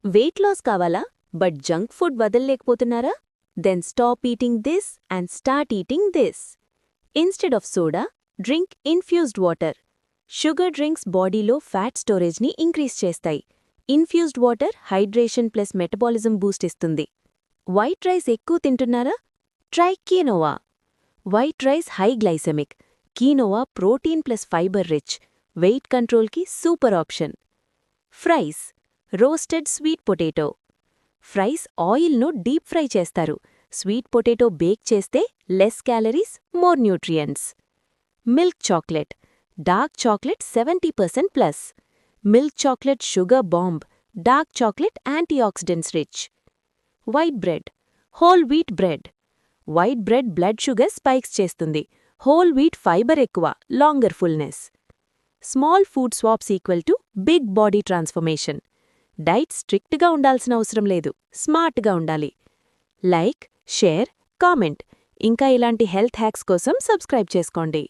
Wait loss కావాలా but junk food వదల్లేకపోతున్నారా? Then stop eating this and start eating this. Instead of soda, drink infused water. Sugar drinks బాడీలో fat స్టోరేజ్ని increase చేస్తాయి. Infused water hydration plus metabolism boost ఇస్తుంది. White rice ఎక్కువ తింటున్నారా? Try quinoa. White rice high glycemic. Quinoa protein plus fibre rich. Weight కంట్రోల్కి super option. Fries. Roasted sweet potato. Fries ఆయిల్ను deep fry చేస్తారు. Sweet potato bake చేస్తే less calories, more nutrients. Milk chocolate. Dark chocolate 70% plus. Milk chocolate sugar bomb. Dark chocolate antioxidants rich. White bread. Whole wheat bread. White bread blood sugar spikes చేస్తుంది. Whole wheat fibre ఎక్కువ, longer fullness. Small food swaps equal to big body transformation. Diet స్ట్రిక్ట్గా ఉండాల్సిన అవసరం లేదు, స్మార్ట్గా ఉండాలి. Like, share, comment. ఇంకా ఇలాంటి హెల్త్ హ్యాక్స్ కోసం సబ్స్క్రైబ్ చేసుకోండి.